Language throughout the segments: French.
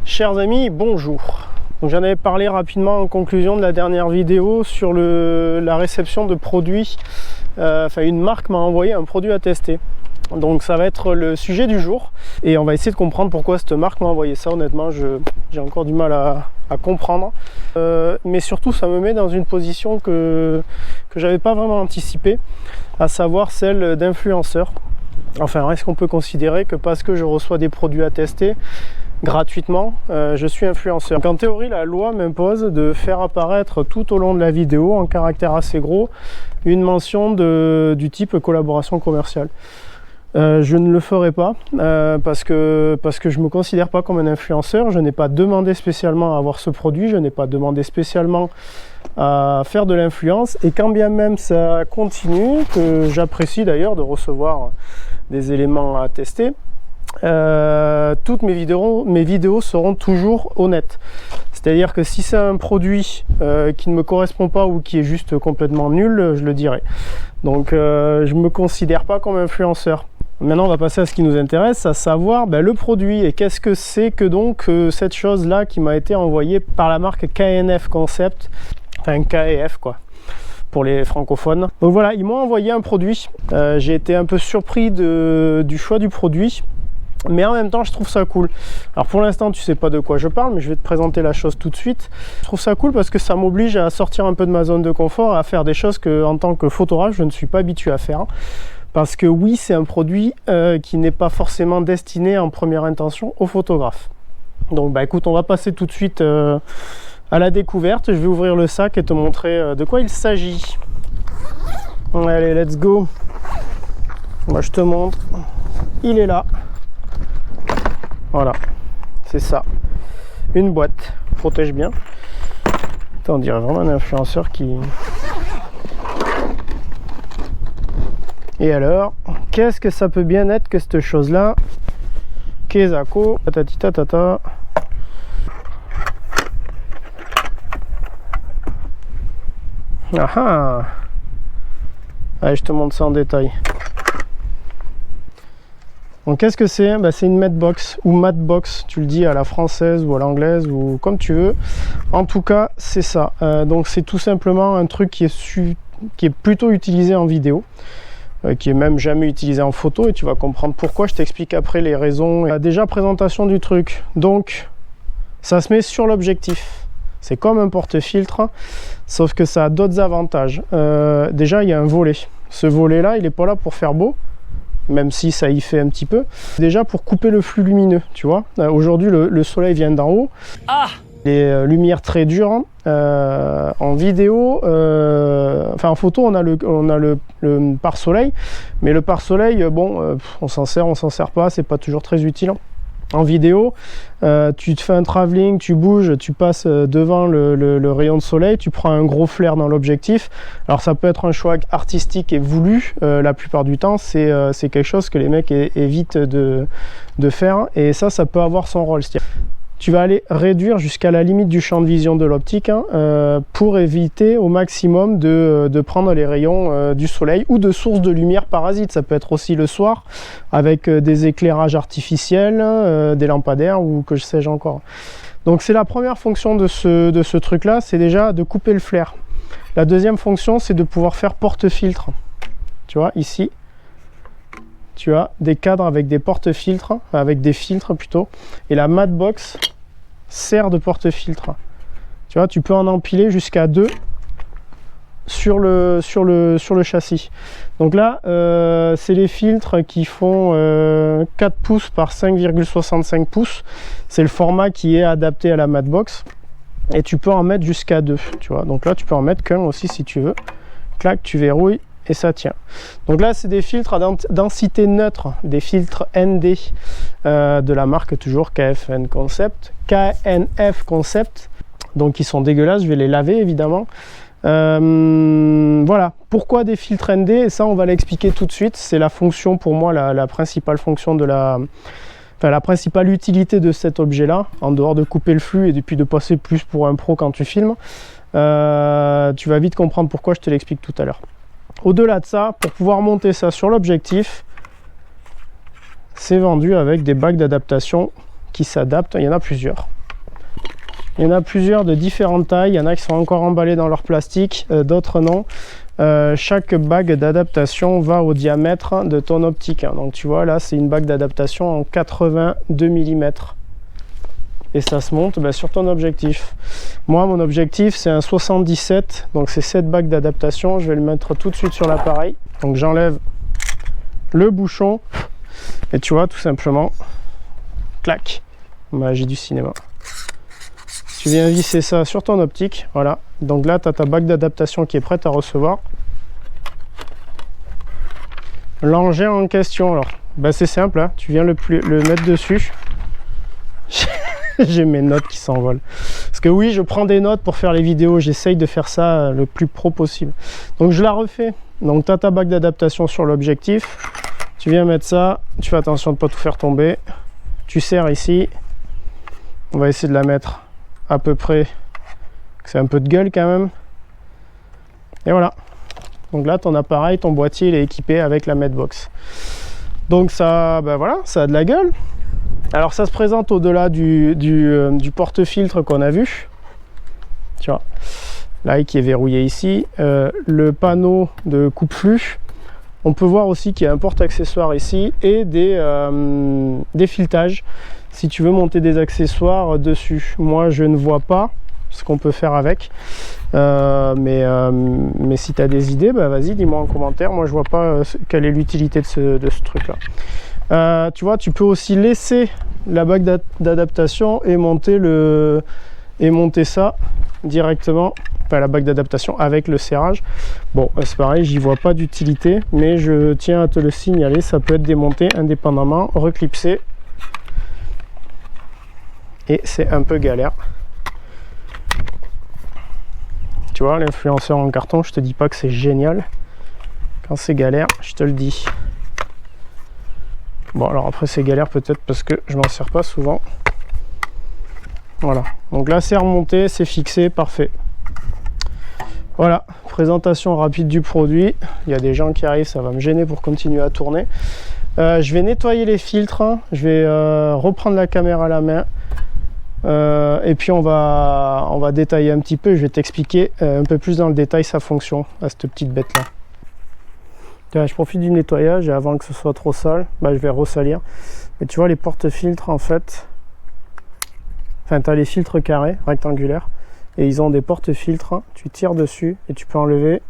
Chers amis, bonjour. J'en avais parlé rapidement en conclusion de la dernière vidéo sur la réception de produits. Une marque m'a envoyé un produit à tester. Donc ça va être le sujet du jour. Et on va essayer de comprendre pourquoi cette marque m'a envoyé ça. Honnêtement, j'ai encore du mal à comprendre. Mais surtout, ça me met dans une position que j'avais pas vraiment anticipée, à savoir celle d'influenceur. Enfin, est-ce qu'on peut considérer que parce que je reçois des produits à tester gratuitement, je suis influenceur. Donc en théorie, la loi m'impose de faire apparaître tout au long de la vidéo, en caractère assez gros, une mention du type collaboration commerciale. Je ne le ferai pas parce que je ne me considère pas comme un influenceur. Je n'ai pas demandé spécialement à avoir ce produit, je n'ai pas demandé spécialement à faire de l'influence, et quand bien même ça continue, que j'apprécie d'ailleurs de recevoir des éléments à tester, toutes mes vidéos seront toujours honnêtes. C'est-à-dire que si c'est un produit qui ne me correspond pas ou qui est juste complètement nul, je le dirai. Donc je ne me considère pas comme influenceur. Maintenant on va passer à ce qui nous intéresse, à savoir le produit, et qu'est-ce que c'est que donc cette chose-là qui m'a été envoyée par la marque KNF Concept, enfin KF quoi, pour les francophones. Donc voilà, ils m'ont envoyé un produit. J'ai été un peu surpris du choix du produit, mais en même temps je trouve ça cool. Alors pour l'instant tu sais pas de quoi je parle, mais je vais te présenter la chose tout de suite. Je trouve ça cool parce que ça m'oblige à sortir un peu de ma zone de confort, à faire des choses que en tant que photographe je ne suis pas habitué à faire. Parce que oui, c'est un produit qui n'est pas forcément destiné en première intention aux photographes. Donc écoute, on va passer tout de suite à la découverte. Je vais ouvrir le sac et te montrer de quoi il s'agit. Allez, let's go. Moi je te montre. Il est là. Voilà, c'est ça. Une boîte. Protège bien. Attends, on dirait vraiment un influenceur qui... Et alors, qu'est-ce que ça peut bien être que cette chose-là? Kezako, tatati tatata. Ah ah. Allez, je te montre ça en détail. Donc qu'est-ce que c'est? C'est une matbox ou matbox, tu le dis à la française ou à l'anglaise ou comme tu veux. En tout cas, c'est ça. Donc c'est tout simplement un truc qui est plutôt utilisé en vidéo, qui est même jamais utilisé en photo, et tu vas comprendre pourquoi. Je t'explique après les raisons. Déjà, présentation du truc. Donc ça se met sur l'objectif. C'est comme un porte-filtre, sauf que ça a d'autres avantages. Déjà, il y a un volet. Ce volet-là, il n'est pas là pour faire beau, même si ça y fait un petit peu. Déjà pour couper le flux lumineux, tu vois. Aujourd'hui, le soleil vient d'en haut. Ah! Les lumières très dures. En vidéo, en photo, on a le pare-soleil, mais le pare-soleil, on s'en sert pas, c'est pas toujours très utile. En vidéo, tu te fais un travelling, tu bouges, tu passes devant le rayon de soleil, tu prends un gros flair dans l'objectif. Alors ça peut être un choix artistique et voulu, la plupart du temps c'est quelque chose que les mecs évitent de faire, et ça peut avoir son rôle. Tu vas aller réduire jusqu'à la limite du champ de vision de l'optique pour éviter au maximum de prendre les rayons du soleil ou de sources de lumière parasites. Ça peut être aussi le soir avec des éclairages artificiels, des lampadaires ou que sais-je encore. Donc c'est la première fonction de ce truc-là, c'est déjà de couper le flair. La deuxième fonction, c'est de pouvoir faire porte-filtre. Tu vois, ici, tu as des cadres avec des porte-filtres, avec des filtres plutôt, et la matbox sert de porte-filtre. Tu vois, tu peux en empiler jusqu'à 2 sur le châssis. Donc là, c'est les filtres qui font 4 pouces par 5,65 pouces. C'est le format qui est adapté à la matbox, et tu peux en mettre jusqu'à 2. Tu vois, donc là, tu peux en mettre qu'un aussi si tu veux. Clac, tu verrouilles. Et ça tient. Donc là, c'est des filtres à densité neutre, des filtres ND de la marque toujours KNF Concept. Donc ils sont dégueulasses, je vais les laver évidemment. Voilà. Pourquoi des filtres ND? Et ça, on va l'expliquer tout de suite. C'est la fonction, pour moi, la principale fonction de la principale utilité de cet objet-là, en dehors de couper le flux et puis de passer plus pour un pro quand tu filmes. Tu vas vite comprendre pourquoi, je te l'explique tout à l'heure. Au-delà de ça, pour pouvoir monter ça sur l'objectif, c'est vendu avec des bacs d'adaptation qui s'adaptent. Il y en a plusieurs. Il y en a plusieurs de différentes tailles, il y en a qui sont encore emballés dans leur plastique, d'autres non. Chaque bague d'adaptation va au diamètre de ton optique. Donc tu vois là c'est une bague d'adaptation en 82 mm. Et ça se monte sur ton objectif. Moi mon objectif c'est un 77, donc c'est cette bague d'adaptation. Je vais le mettre tout de suite sur l'appareil. Donc j'enlève le bouchon et tu vois tout simplement, clac, magie du cinéma. Tu viens visser ça sur ton optique, voilà. Donc là tu as ta bague d'adaptation qui est prête à recevoir. L'engin en question, alors c'est simple, hein. Tu viens le mettre dessus. J'ai mes notes qui s'envolent. Parce que oui, je prends des notes pour faire les vidéos. J'essaye de faire ça le plus pro possible. Donc je la refais. Donc tu as ta bague d'adaptation sur l'objectif. Tu viens mettre ça. Tu fais attention de ne pas tout faire tomber. Tu serres ici. On va essayer de la mettre à peu près. C'est un peu de gueule quand même. Et voilà. Donc là, ton appareil, ton boîtier, il est équipé avec la Medbox. Donc ça, voilà, ça a de la gueule. Alors ça se présente au-delà du porte-filtre qu'on a vu, tu vois, là qui est verrouillé ici, le panneau de coupe-flux. On peut voir aussi qu'il y a un porte-accessoires ici et des filetages si tu veux monter des accessoires dessus. Moi je ne vois pas ce qu'on peut faire avec, mais si tu as des idées, vas-y, dis-moi en commentaire. Moi je vois pas quelle est l'utilité de ce truc là. Tu vois, tu peux aussi laisser la bague d'adaptation et monter ça directement, enfin la bague d'adaptation avec le serrage. Bon, c'est pareil, j'y vois pas d'utilité, mais je tiens à te le signaler, ça peut être démonté indépendamment, reclipsé, et c'est un peu galère. Tu vois, l'influenceur en carton, je te dis pas que c'est génial. Quand c'est galère, je te le dis. Bon, alors après c'est galère peut-être parce que je m'en sers pas souvent. Voilà, donc là c'est remonté, c'est fixé, parfait. Voilà, présentation rapide du produit. Il y a des gens qui arrivent, ça va me gêner pour continuer à tourner. Je vais nettoyer les filtres, hein. Je vais reprendre la caméra à la main. Et puis on va détailler un petit peu. Je vais t'expliquer un peu plus dans le détail sa fonction à cette petite bête là. Je profite du nettoyage et avant que ce soit trop sale, je vais ressalir. Mais tu vois les porte-filtres en fait, enfin tu as les filtres carrés, rectangulaires, et ils ont des porte-filtres, tu tires dessus et tu peux enlever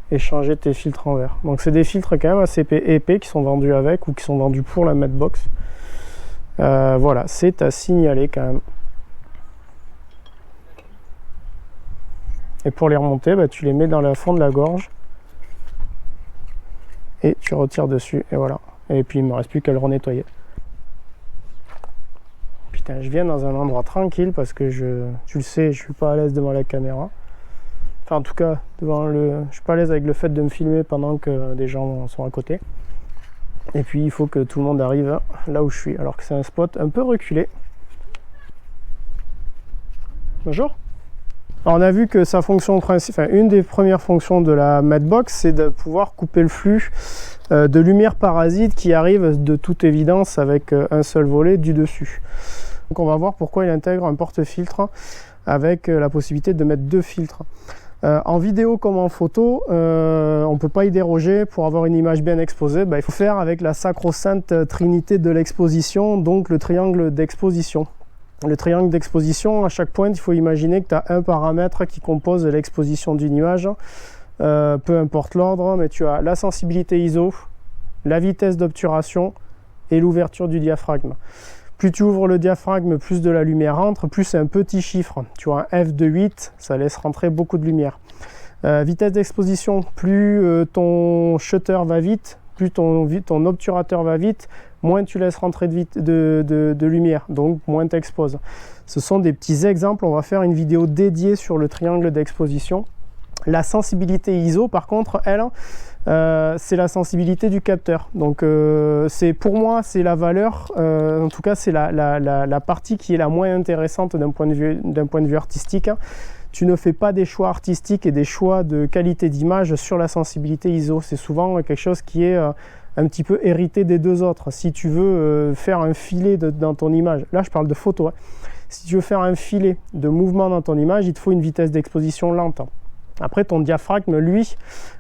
et changer tes filtres en verre. Donc c'est des filtres quand même assez épais qui sont vendus avec ou qui sont vendus pour la Medbox. Voilà, c'est à signaler quand même. Et pour les remonter, tu les mets dans le fond de la gorge. Et tu retires dessus, et voilà. Et puis il ne me reste plus qu'à le renettoyer. Putain, je viens dans un endroit tranquille parce que tu le sais, je suis pas à l'aise devant la caméra. Enfin, en tout cas, je suis pas à l'aise avec le fait de me filmer pendant que des gens sont à côté. Et puis il faut que tout le monde arrive là où je suis, alors que c'est un spot un peu reculé. Bonjour. Alors on a vu que sa fonction principale, une des premières fonctions de la Medbox, c'est de pouvoir couper le flux de lumière parasite qui arrive de toute évidence avec un seul volet du dessus. Donc on va voir pourquoi il intègre un porte-filtre avec la possibilité de mettre deux filtres. En vidéo comme en photo, on ne peut pas y déroger. Pour avoir une image bien exposée, il faut faire avec la sacro-sainte trinité de l'exposition, donc le triangle d'exposition. Le triangle d'exposition, à chaque pointe, il faut imaginer que tu as un paramètre qui compose l'exposition d'une image, peu importe l'ordre, mais tu as la sensibilité ISO, la vitesse d'obturation et l'ouverture du diaphragme. Plus tu ouvres le diaphragme, plus de la lumière entre, plus c'est un petit chiffre. Tu vois un F de 8, ça laisse rentrer beaucoup de lumière. Vitesse d'exposition, plus ton shutter va vite, plus ton obturateur va vite, moins tu laisses rentrer de lumière, donc moins tu exposes. Ce sont des petits exemples, on va faire une vidéo dédiée sur le triangle d'exposition. La sensibilité ISO, par contre, elle, c'est la sensibilité du capteur. Donc pour moi, c'est la valeur, en tout cas c'est la partie qui est la moins intéressante d'un point de vue artistique. Tu ne fais pas des choix artistiques et des choix de qualité d'image sur la sensibilité ISO. C'est souvent quelque chose qui est un petit peu hérité des deux autres. Si tu veux faire un filet dans ton image, là je parle de photo, hein. Si tu veux faire un filet de mouvement dans ton image, il te faut une vitesse d'exposition lente. Après, ton diaphragme, lui,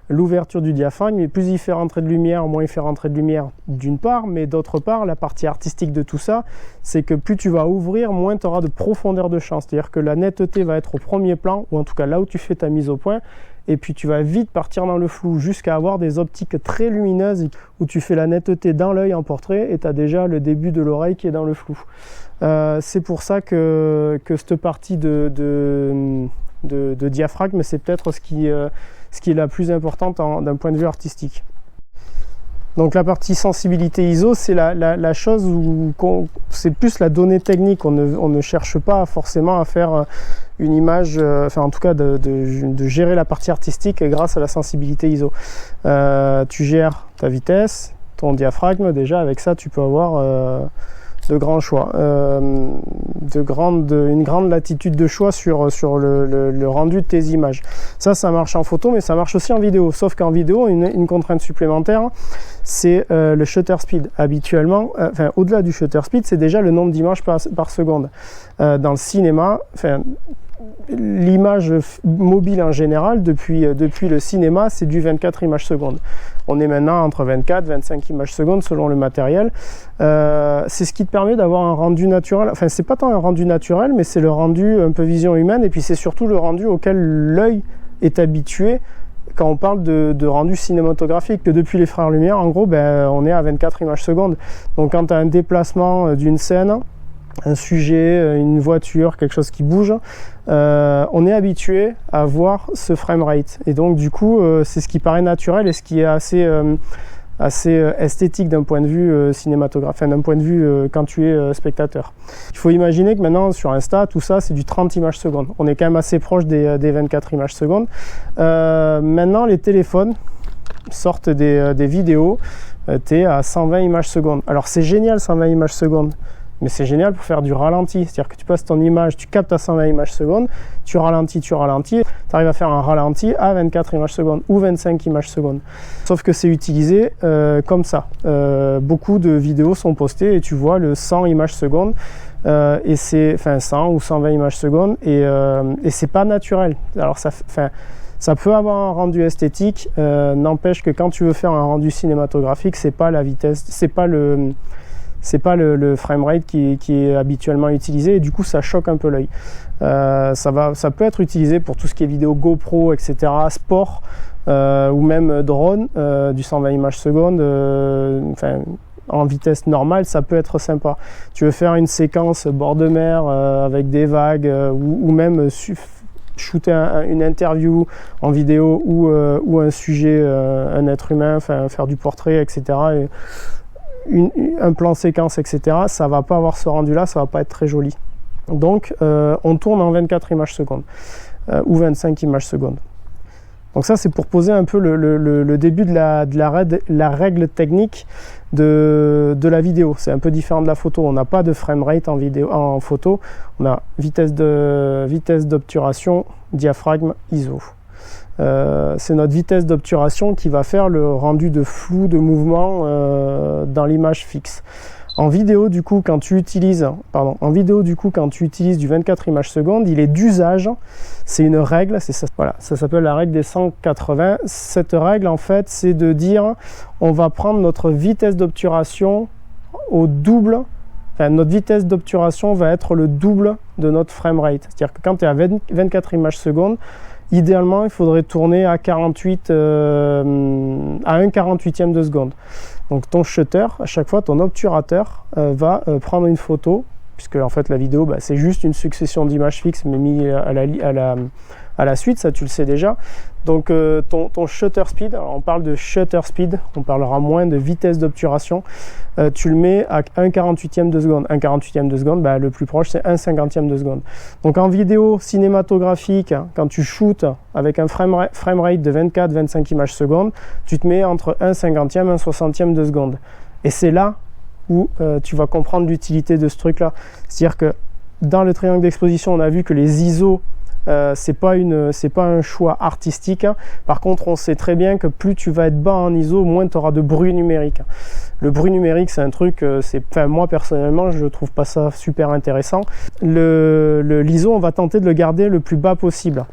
l'ouverture du diaphragme, plus il fait rentrer de lumière, moins il fait rentrer de lumière d'une part, mais d'autre part, la partie artistique de tout ça, c'est que plus tu vas ouvrir, moins tu auras de profondeur de champ. C'est-à-dire que la netteté va être au premier plan, ou en tout cas là où tu fais ta mise au point, et puis tu vas vite partir dans le flou, jusqu'à avoir des optiques très lumineuses, où tu fais la netteté dans l'œil en portrait, et tu as déjà le début de l'oreille qui est dans le flou. C'est pour ça que cette partie de diaphragme, c'est peut-être ce qui est la plus importante d'un point de vue artistique. Donc la partie sensibilité ISO, c'est la chose où c'est plus la donnée technique. On ne cherche pas forcément à faire une image, enfin en tout cas de gérer la partie artistique grâce à la sensibilité ISO. Tu gères ta vitesse, ton diaphragme, déjà avec ça tu peux avoir de grands choix, une grande latitude de choix sur le rendu de tes images. Ça marche en photo, mais ça marche aussi en vidéo. Sauf qu'en vidéo, une contrainte supplémentaire, c'est le shutter speed. Habituellement, au-delà du shutter speed, c'est déjà le nombre d'images par seconde. Dans le cinéma, l'image mobile en général, depuis le cinéma, c'est du 24 images secondes. On est maintenant entre 24 et 25 images secondes selon le matériel. C'est ce qui te permet d'avoir un rendu naturel. Enfin, c'est pas tant un rendu naturel, mais c'est le rendu un peu vision humaine, et puis c'est surtout le rendu auquel l'œil est habitué quand on parle de rendu cinématographique. Que depuis les Frères Lumière, en gros, on est à 24 images secondes. Donc quand tu as un déplacement d'une scène, un sujet, une voiture, quelque chose qui bouge, on est habitué à voir ce framerate. Et donc du coup, c'est ce qui paraît naturel et ce qui est assez esthétique d'un point de vue cinématographique, d'un point de vue quand tu es spectateur. Il faut imaginer que maintenant sur Insta, tout ça c'est du 30 images secondes. On est quand même assez proche des 24 images secondes. Maintenant les téléphones sortent des vidéos, tu es à 120 images secondes. Alors c'est génial 120 images secondes, mais c'est génial pour faire du ralenti, c'est-à-dire que tu passes ton image, tu captes à 120 images secondes, tu ralentis, tu arrives à faire un ralenti à 24 images secondes ou 25 images secondes. Sauf que c'est utilisé comme ça. Beaucoup de vidéos sont postées et tu vois le 100 images secondes, et c'est 100 ou 120 images secondes, et c'est pas naturel. Alors ça peut avoir un rendu esthétique, n'empêche que quand tu veux faire un rendu cinématographique, c'est pas la vitesse, c'est pas le framerate qui est habituellement utilisé, et du coup ça choque un peu l'œil. Ça peut être utilisé pour tout ce qui est vidéo GoPro, etc., sport, ou même drone, du 120 images secondes, en vitesse normale, ça peut être sympa. Tu veux faire une séquence bord de mer avec des vagues, ou même shooter une interview en vidéo, ou un sujet, un être humain, faire du portrait, etc., un plan séquence, etc., ça va pas avoir ce rendu là, ça va pas être très joli. Donc on tourne en 24 images secondes, ou 25 images secondes. Donc ça c'est pour poser un peu le début de la règle technique de la vidéo. C'est un peu différent de la photo, on n'a pas de framerate en photo, on a vitesse d'obturation, diaphragme, ISO. C'est notre vitesse d'obturation qui va faire le rendu de flou, de mouvement dans l'image fixe. En vidéo du coup quand tu utilises du 24 images secondes, il est d'usage, c'est une règle, voilà, ça s'appelle la règle des 180. Cette règle en fait c'est de dire on va prendre notre vitesse d'obturation au double. Notre vitesse d'obturation va être le double de notre framerate. C'est-à-dire que quand tu es à 24 images secondes, idéalement, il faudrait tourner à 1/48e de seconde. Donc ton shutter, à chaque fois, ton obturateur va prendre une photo, puisque en fait la vidéo, c'est juste une succession d'images fixes, mais mis à la suite, ça tu le sais déjà. Donc ton shutter speed, alors on parle de shutter speed, on parlera moins de vitesse d'obturation, tu le mets à 1/48e de seconde. 1/48e de seconde, le plus proche c'est 1/50e de seconde. Donc en vidéo cinématographique, quand tu shootes avec un framerate de 24-25 images secondes, tu te mets entre 1/50e et 1/60e de seconde. Et c'est là où tu vas comprendre l'utilité de ce truc-là. C'est-à-dire que dans le triangle d'exposition, on a vu que les ISO c'est pas un choix artistique. Par contre, on sait très bien que plus tu vas être bas en ISO, moins tu auras de bruit numérique. Le bruit numérique, c'est un truc, moi personnellement, je trouve pas ça super intéressant. L'ISO, on va tenter de le garder le plus bas possible.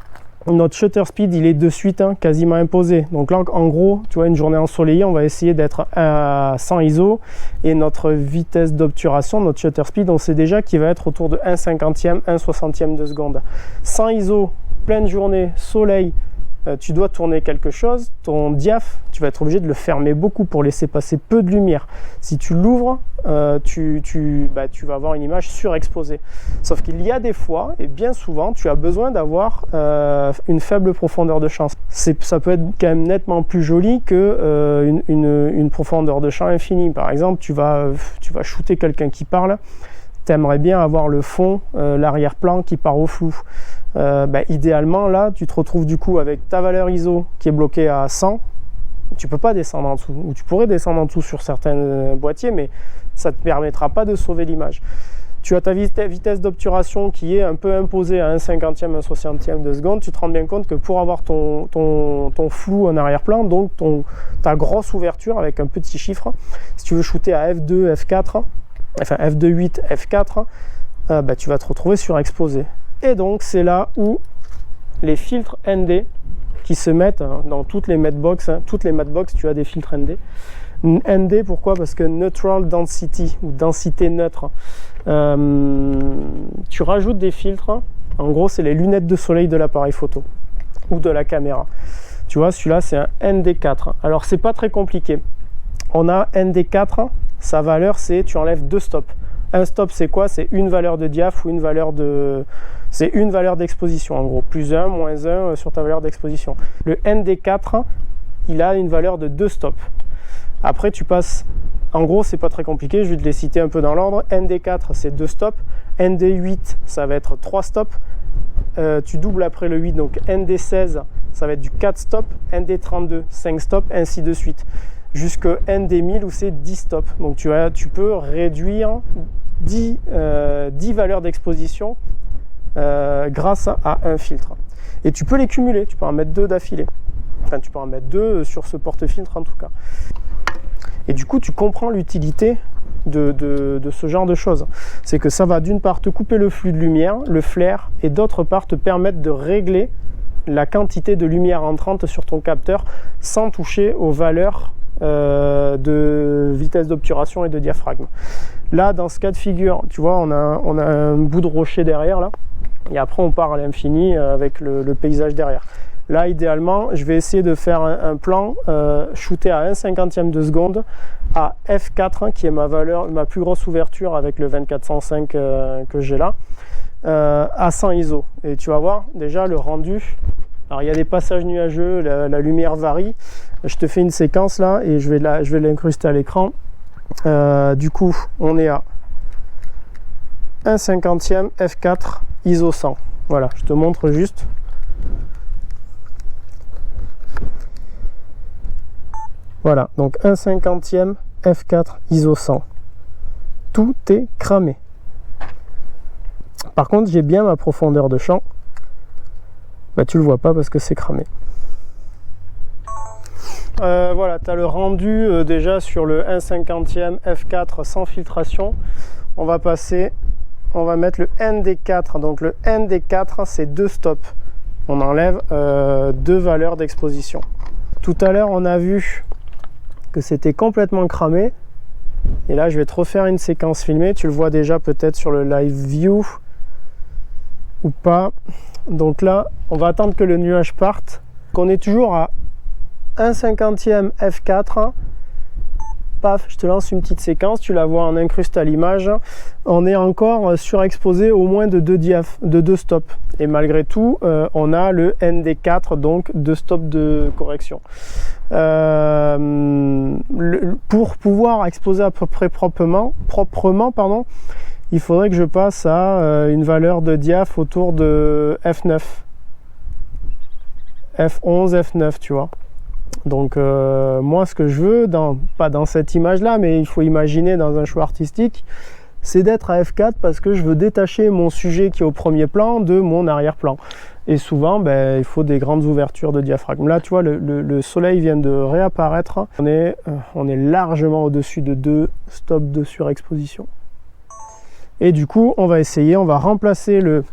Notre shutter speed, il est de suite quasiment imposé. Donc là, en gros, tu vois, une journée ensoleillée, on va essayer d'être à 100 ISO. Et notre vitesse d'obturation, notre shutter speed, on sait déjà qu'il va être autour de 1/50e, 1/60e de seconde. 100 ISO, pleine journée, soleil, tu dois tourner quelque chose, ton diaph, tu vas être obligé de le fermer beaucoup pour laisser passer peu de lumière. Si tu l'ouvres, tu vas avoir une image surexposée. Sauf qu'il y a des fois, et bien souvent, tu as besoin d'avoir une faible profondeur de champ. Ça peut être quand même nettement plus joli que une profondeur de champ infinie. Par exemple, tu vas shooter quelqu'un qui parle, tu aimerais bien avoir le fond, l'arrière-plan qui part au flou. Idéalement, là, tu te retrouves du coup avec ta valeur ISO qui est bloquée à 100. Tu peux pas descendre en dessous, ou tu pourrais descendre en dessous sur certains boîtiers, mais ça ne te permettra pas de sauver l'image. Tu as ta vitesse d'obturation qui est un peu imposée à 1/50e, 1/60e de seconde. Tu te rends bien compte que pour avoir ton flou en arrière-plan, donc ta grosse ouverture avec un petit chiffre, si tu veux shooter à f2, f4, enfin f2.8, f4, tu vas te retrouver surexposé. Et donc c'est là où les filtres ND qui se mettent dans toutes les matchbox, toutes les matchbox tu as des filtres ND. ND pourquoi? Parce que Neutral Density ou densité neutre. Tu rajoutes des filtres, en gros c'est les lunettes de soleil de l'appareil photo ou de la caméra. Tu vois, celui-là c'est un ND4. Alors c'est pas très compliqué. On a ND4, sa valeur c'est tu enlèves 2 stops. Un stop c'est quoi? C'est une valeur de diaph ou une valeur d'exposition en gros, plus 1, moins 1 sur ta valeur d'exposition. Le ND4, il a une valeur de 2 stops. Après tu passes, en gros c'est pas très compliqué, je vais te les citer un peu dans l'ordre. ND4 c'est 2 stops, ND8 ça va être 3 stops, tu doubles après le 8, donc ND16 ça va être du 4 stops, ND32 5 stops, ainsi de suite. Jusqu'au ND1000 où c'est 10 stops. Donc tu peux réduire 10 valeurs d'exposition grâce à un filtre. Et tu peux les cumuler, tu peux en mettre 2 d'affilée. Enfin, tu peux en mettre 2 sur ce porte-filtre en tout cas. Et du coup, tu comprends l'utilité de ce genre de choses. C'est que ça va d'une part te couper le flux de lumière, le flair, et d'autre part te permettre de régler la quantité de lumière entrante sur ton capteur sans toucher aux valeurs de vitesse d'obturation et de diaphragme. Là, dans ce cas de figure, tu vois, on a un bout de rocher derrière là, et après on part à l'infini avec le paysage derrière. Là, idéalement, je vais essayer de faire un plan shooté à 1/50e de seconde à f4, qui est ma plus grosse ouverture avec le 2405 que j'ai là, à 100 ISO. Et tu vas voir déjà le rendu. Alors il y a des passages nuageux, la lumière varie. Je te fais une séquence là et je vais l'incruster à l'écran. Du coup, on est à 1/50e f4 ISO 100. Voilà, je te montre juste. Voilà, donc 1/50e f4 ISO 100. Tout est cramé. Par contre, j'ai bien ma profondeur de champ. Tu le vois pas parce que c'est cramé. Voilà, tu as le rendu déjà sur le 1/50e f4 sans filtration. On va mettre le ND4. Donc le ND4 c'est 2 stops. On enlève 2 valeurs d'exposition. Tout à l'heure on a vu que c'était complètement cramé. Et là je vais te refaire une séquence filmée. Tu le vois déjà peut-être sur le live view ou pas. Donc là, on va attendre que le nuage parte. Qu'on est toujours à 1/50e f4. Paf, je te lance une petite séquence, tu la vois en incruste à l'image. On est encore surexposé au moins de 2 stops. Et malgré tout, on a le ND4, donc 2 stops de correction. Pour pouvoir exposer à peu près proprement, il faudrait que je passe à une valeur de diaph autour de f9, f11, f9, tu vois. Donc moi ce que je veux, pas dans cette image là, mais il faut imaginer dans un choix artistique, c'est d'être à f4 parce que je veux détacher mon sujet qui est au premier plan de mon arrière-plan. Et souvent, ben, il faut des grandes ouvertures de diaphragme. Là, tu vois, le soleil vient de réapparaître. On est largement au-dessus de 2 stops de surexposition. Et du coup, on va remplacer le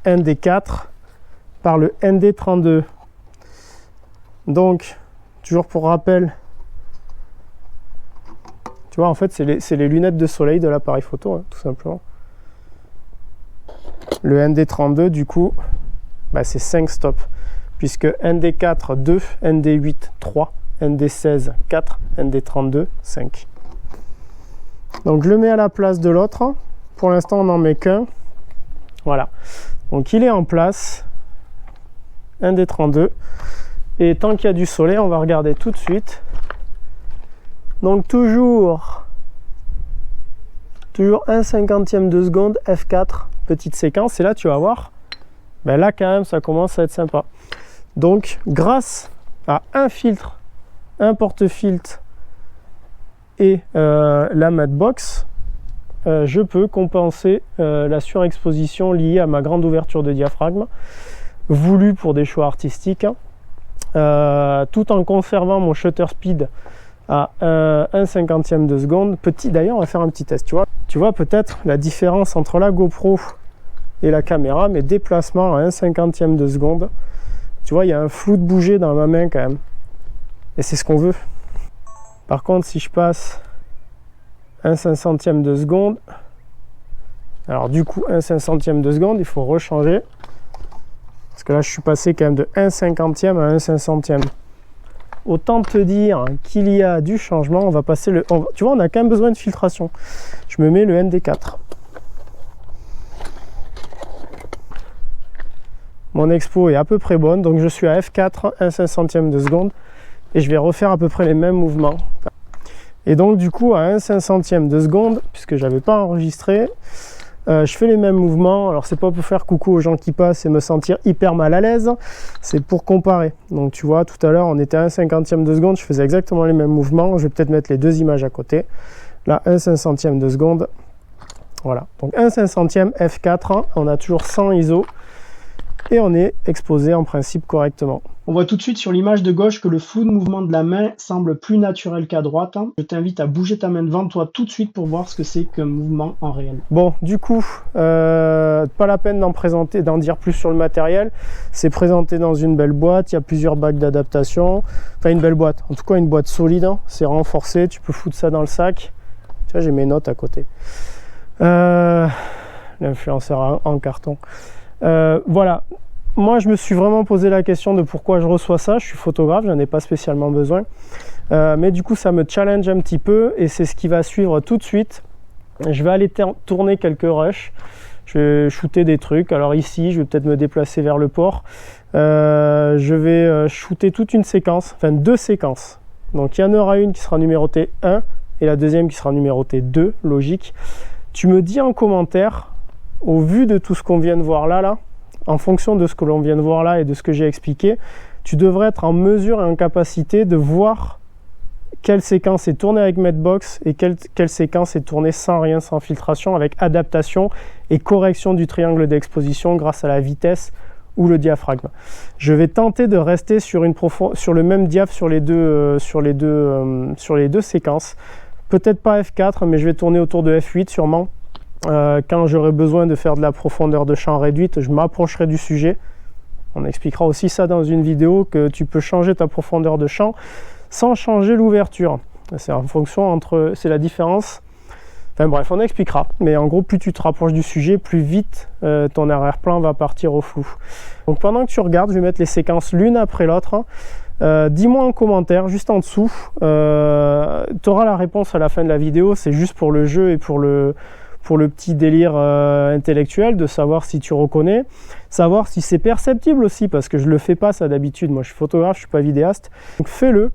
ND4 par le ND32. Donc, toujours pour rappel, tu vois, en fait, c'est les lunettes de soleil de l'appareil photo, hein, tout simplement. Le ND32, du coup, bah, c'est 5 stops, puisque ND4, 2, ND8, 3, ND16, 4, ND32, 5. Donc, je le mets à la place de l'autre. Pour l'instant, on n'en met qu'un. Voilà. Donc, il est en place. ND32. Et tant qu'il y a du soleil, on va regarder tout de suite. Donc, toujours 1/50 de seconde, F4, petite séquence. Et là, tu vas voir, ben là, quand même, ça commence à être sympa. Donc, grâce à un filtre, un porte-filtre et la matbox, je peux compenser la surexposition liée à ma grande ouverture de diaphragme, voulue pour des choix artistiques, tout en conservant mon shutter speed à 1/50 de seconde. D'ailleurs, on va faire un petit test. Tu vois peut-être la différence entre la GoPro et la caméra, mes déplacements à 1/50 de seconde. Tu vois, il y a un flou de bouger dans ma main quand même. Et c'est ce qu'on veut. Par contre, si je passe 1/500 de seconde, alors du coup 1/500 de seconde, il faut rechanger. Parce que là, je suis passé quand même de 1/50 à 1/500. Autant te dire qu'il y a du changement. On va passer tu vois, on a quand même besoin de filtration. Je me mets le ND4. Mon expo est à peu près bonne, donc je suis à F4, 1/500 de seconde, et je vais refaire à peu près les mêmes mouvements. Et donc du coup, à 1/500 de seconde, puisque je n'avais pas enregistré, je fais les mêmes mouvements. Alors c'est pas pour faire coucou aux gens qui passent et me sentir hyper mal à l'aise, c'est pour comparer. Donc tu vois, tout à l'heure on était à 1/50 de seconde, je faisais exactement les mêmes mouvements. Je vais peut-être mettre les deux images à côté. Là, 1/500 de seconde. Voilà, donc 1/500 F4, on a toujours 100 ISO et on est exposé en principe correctement. On voit tout de suite sur l'image de gauche que le flou de mouvement de la main semble plus naturel qu'à droite. Je t'invite à bouger ta main devant toi tout de suite pour voir ce que c'est qu'un mouvement en réel. Bon, du coup, pas la peine d'en dire plus sur le matériel. C'est présenté dans une belle boîte, il y a plusieurs bacs d'adaptation. Enfin, une belle boîte, en tout cas une boîte solide, hein. C'est renforcé, tu peux foutre ça dans le sac. Tu vois, j'ai mes notes à côté. L'influenceur en carton. Voilà. Moi, je me suis vraiment posé la question de pourquoi je reçois ça. Je suis photographe, j'en ai pas spécialement besoin. Mais du coup, ça me challenge un petit peu et c'est ce qui va suivre tout de suite. Je vais aller tourner quelques rushs. Je vais shooter des trucs. Alors ici, je vais peut-être me déplacer vers le port. Je vais shooter toute une séquence, enfin 2 séquences. Donc il y en aura une qui sera numérotée 1 et la deuxième qui sera numérotée 2, logique. Tu me dis en commentaire, au vu de tout ce qu'on vient de voir là, en fonction de ce que l'on vient de voir là et de ce que j'ai expliqué, tu devrais être en mesure et en capacité de voir quelle séquence est tournée avec Matbox et quelle séquence est tournée sans rien, sans filtration, avec adaptation et correction du triangle d'exposition grâce à la vitesse ou le diaphragme. Je vais tenter de rester sur le même diaph sur les deux séquences. Peut-être pas F4, mais je vais tourner autour de F8 sûrement. Quand j'aurai besoin de faire de la profondeur de champ réduite, je m'approcherai du sujet. On expliquera aussi ça dans une vidéo, que tu peux changer ta profondeur de champ sans changer l'ouverture. C'est en fonction c'est la différence. Enfin bref, on expliquera. Mais en gros, plus tu te rapproches du sujet, plus vite ton arrière-plan va partir au flou. Donc pendant que tu regardes, je vais mettre les séquences l'une après l'autre. Dis-moi en commentaire, juste en dessous. Tu auras la réponse à la fin de la vidéo. C'est juste pour le jeu et pour le petit délire intellectuel, de savoir si tu reconnais, savoir si c'est perceptible aussi, parce que je le fais pas ça d'habitude. Moi je suis photographe, je suis pas vidéaste. Donc fais-le,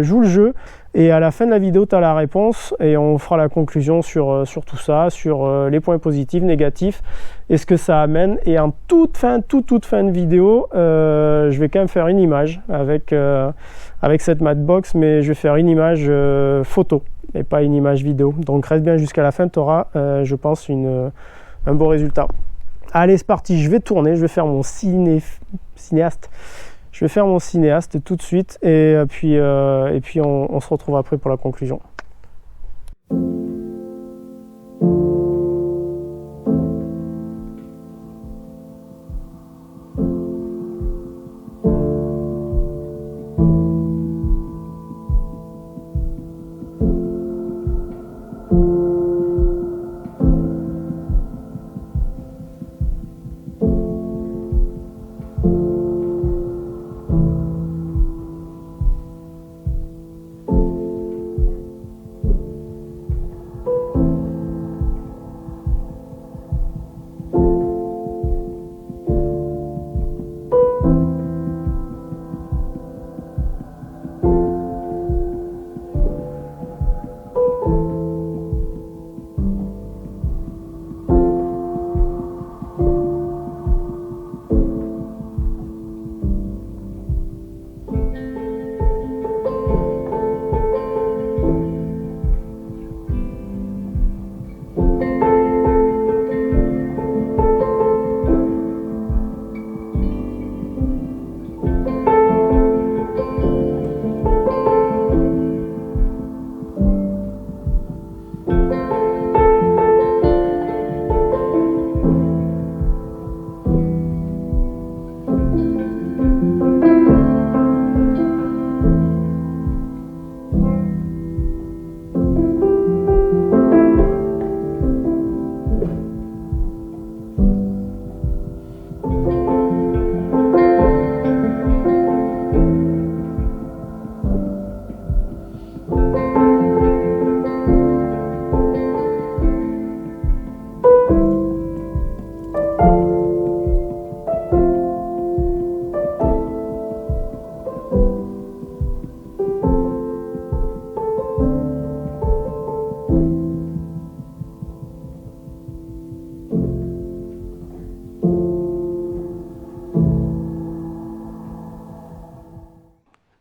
joue le jeu, et à la fin de la vidéo tu as la réponse et on fera la conclusion sur tout ça, sur les points positifs, négatifs et ce que ça amène. Et en toute fin de vidéo, je vais quand même faire une image avec cette Matbox, mais je vais faire une image photo et pas une image vidéo. Donc reste bien jusqu'à la fin, tu auras je pense un beau résultat. Allez, c'est parti, je vais tourner, je vais faire mon cinéaste. Je vais faire mon cinéaste tout de suite et puis on se retrouve après pour la conclusion.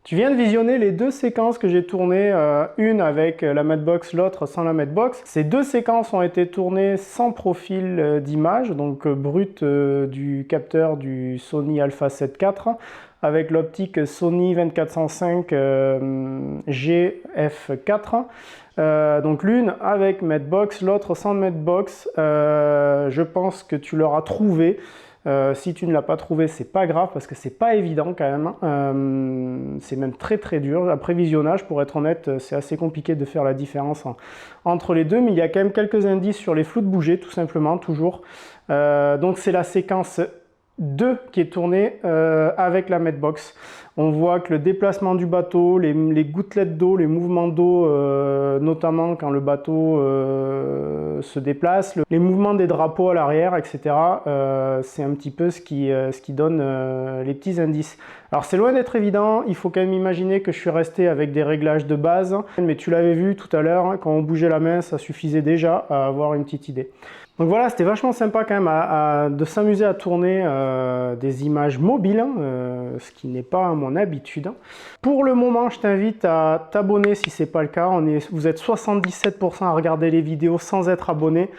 Tu viens de visionner les deux séquences que j'ai tournées, une avec la Matchbox, l'autre sans la Matchbox. Ces deux séquences ont été tournées sans profil d'image, donc brut du capteur du Sony Alpha 7 IV avec l'optique Sony 2405 GF4. Donc l'une avec Matchbox, l'autre sans Matchbox. Je pense que tu l'auras trouvé. Si tu ne l'as pas trouvé, c'est pas grave parce que c'est pas évident quand même. C'est même très dur. Après visionnage, pour être honnête, c'est assez compliqué de faire la différence entre les deux, mais il y a quand même quelques indices sur les flous de bouger, tout simplement, toujours. Donc c'est la séquence 2 qui est tournée avec la Matchbox. On voit que le déplacement du bateau, les gouttelettes d'eau, les mouvements d'eau, notamment quand le bateau se déplace, les mouvements des drapeaux à l'arrière, etc. C'est un petit peu ce qui donne les petits indices. Alors c'est loin d'être évident, il faut quand même imaginer que je suis resté avec des réglages de base, mais tu l'avais vu tout à l'heure, hein, quand on bougeait la main, ça suffisait déjà à avoir une petite idée. Donc voilà, c'était vachement sympa quand même de s'amuser à tourner des images mobiles, ce qui n'est pas mon habitude. Pour le moment, je t'invite à t'abonner si ce n'est pas le cas. Vous êtes 77% à regarder les vidéos sans être abonné.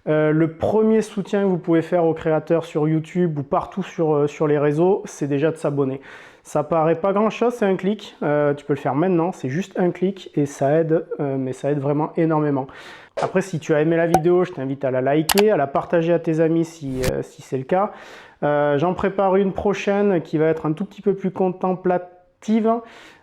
Le premier soutien que vous pouvez faire aux créateurs sur YouTube ou partout sur les réseaux, c'est déjà de s'abonner. Ça paraît pas grand chose, c'est un clic, tu peux le faire maintenant, c'est juste un clic et ça aide, mais ça aide vraiment énormément. Après, si tu as aimé la vidéo, je t'invite à la liker, à la partager à tes amis si c'est le cas. J'en prépare une prochaine qui va être un tout petit peu plus contemplative.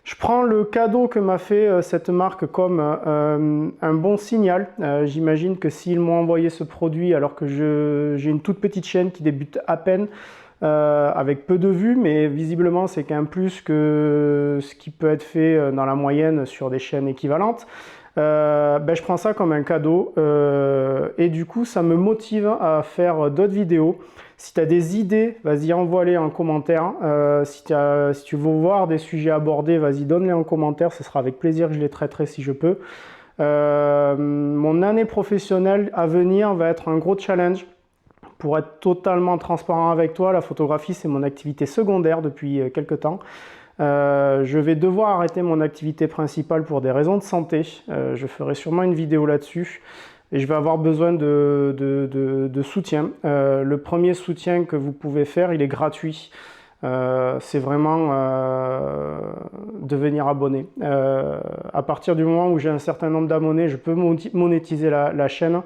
Je prends le cadeau que m'a fait cette marque comme un bon signal. J'imagine que s'ils m'ont envoyé ce produit alors que j'ai une toute petite chaîne qui débute à peine, avec peu de vues, mais visiblement c'est quand même plus que ce qui peut être fait dans la moyenne sur des chaînes équivalentes. Je prends ça comme un cadeau et du coup ça me motive à faire d'autres vidéos. Si tu as des idées, vas-y envoie-les en commentaire. Si tu veux voir des sujets abordés, vas-y donne-les en commentaire, ce sera avec plaisir que je les traiterai si je peux. Mon année professionnelle à venir va être un gros challenge. Pour être totalement transparent avec toi, la photographie c'est mon activité secondaire depuis quelques temps. Je vais devoir arrêter mon activité principale pour des raisons de santé. Je ferai sûrement une vidéo là-dessus. et je vais avoir besoin de soutien. Le premier soutien que vous pouvez faire, il est gratuit. C'est vraiment devenir abonné. À partir du moment où j'ai un certain nombre d'abonnés, je peux monétiser la chaîne.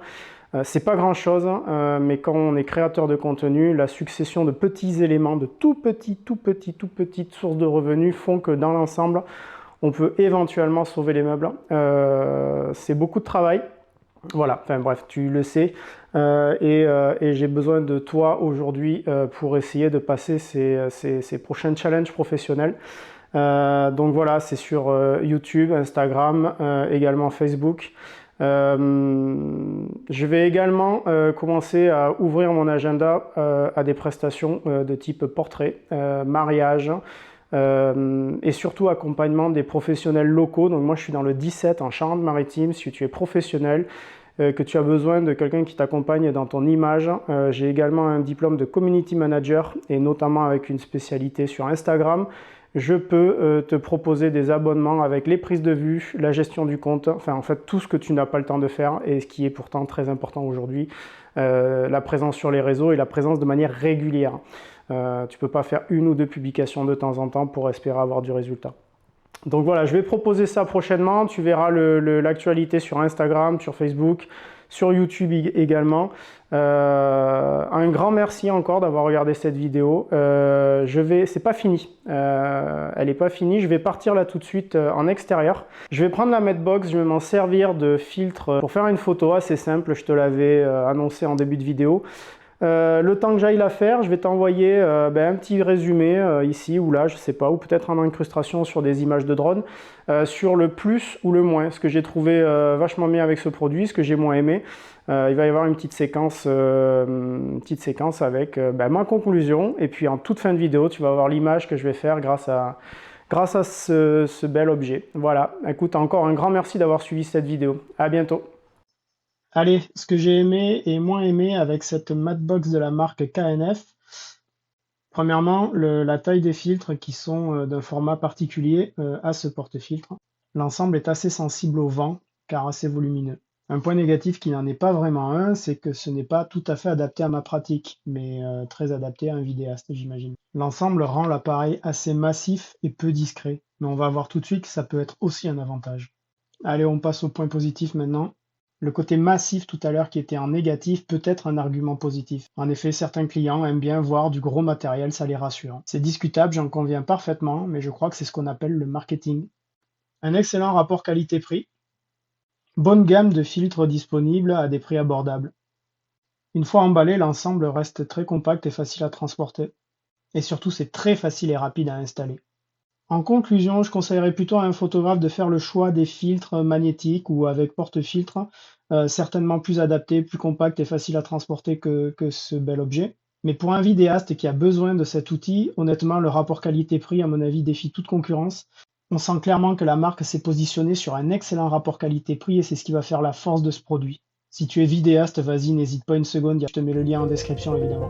C'est pas grand chose, mais quand on est créateur de contenu, la succession de petits éléments, de tout petites sources de revenus font que dans l'ensemble, on peut éventuellement sauver les meubles. C'est beaucoup de travail. Voilà, enfin bref, tu le sais. Et j'ai besoin de toi aujourd'hui pour essayer de passer ces prochains challenges professionnels. Donc voilà, c'est sur YouTube, Instagram, également Facebook. Je vais également commencer à ouvrir mon agenda à des prestations de type portrait, mariage et surtout accompagnement des professionnels locaux. Donc moi je suis dans le 17 en Charente-Maritime. Si tu es professionnel, que tu as besoin de quelqu'un qui t'accompagne dans ton image, j'ai également un diplôme de community manager et notamment avec une spécialité sur Instagram. Je peux te proposer des abonnements avec les prises de vue, la gestion du compte, enfin en fait tout ce que tu n'as pas le temps de faire et ce qui est pourtant très important aujourd'hui, la présence sur les réseaux et la présence de manière régulière. Tu ne peux pas faire une ou deux publications de temps en temps pour espérer avoir du résultat. Donc voilà, je vais proposer ça prochainement. Tu verras l'actualité sur Instagram, sur Facebook, sur YouTube également. Un grand merci encore d'avoir regardé cette vidéo. C'est pas fini. Elle n'est pas finie. Je vais partir là tout de suite en extérieur. Je vais prendre la Medbox. Je vais m'en servir de filtre pour faire une photo assez simple. Je te l'avais annoncé en début de vidéo. Le temps que j'aille la faire, je vais t'envoyer un petit résumé ici ou là, je sais pas, ou peut-être en incrustation sur des images de drone, sur le plus ou le moins, ce que j'ai trouvé vachement bien avec ce produit, ce que j'ai moins aimé. Il va y avoir une petite séquence avec ma conclusion, et puis en toute fin de vidéo, tu vas voir l'image que je vais faire grâce à ce bel objet. Voilà, écoute, encore un grand merci d'avoir suivi cette vidéo. À bientôt. Allez, ce que j'ai aimé et moins aimé avec cette Matbox de la marque KNF, premièrement, la taille des filtres qui sont d'un format particulier à ce porte-filtre. L'ensemble est assez sensible au vent, car assez volumineux. Un point négatif qui n'en est pas vraiment un, c'est que ce n'est pas tout à fait adapté à ma pratique, mais très adapté à un vidéaste, j'imagine. L'ensemble rend l'appareil assez massif et peu discret, mais on va voir tout de suite que ça peut être aussi un avantage. Allez, on passe au point positif maintenant. Le côté massif tout à l'heure qui était en négatif peut être un argument positif. En effet, certains clients aiment bien voir du gros matériel, ça les rassure. C'est discutable, j'en conviens parfaitement, mais je crois que c'est ce qu'on appelle le marketing. Un excellent rapport qualité-prix. Bonne gamme de filtres disponibles à des prix abordables. Une fois emballé, l'ensemble reste très compact et facile à transporter. Et surtout, c'est très facile et rapide à installer. En conclusion, je conseillerais plutôt à un photographe de faire le choix des filtres magnétiques ou avec porte-filtre, certainement plus adapté, plus compact et facile à transporter que ce bel objet. Mais pour un vidéaste qui a besoin de cet outil, honnêtement, le rapport qualité-prix, à mon avis, défie toute concurrence. On sent clairement que la marque s'est positionnée sur un excellent rapport qualité-prix et c'est ce qui va faire la force de ce produit. Si tu es vidéaste, vas-y, n'hésite pas une seconde, je te mets le lien en description évidemment.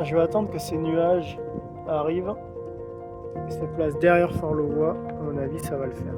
Je vais attendre que ces nuages arrivent et se placent derrière Fort-le-Voix. À mon avis, ça va le faire.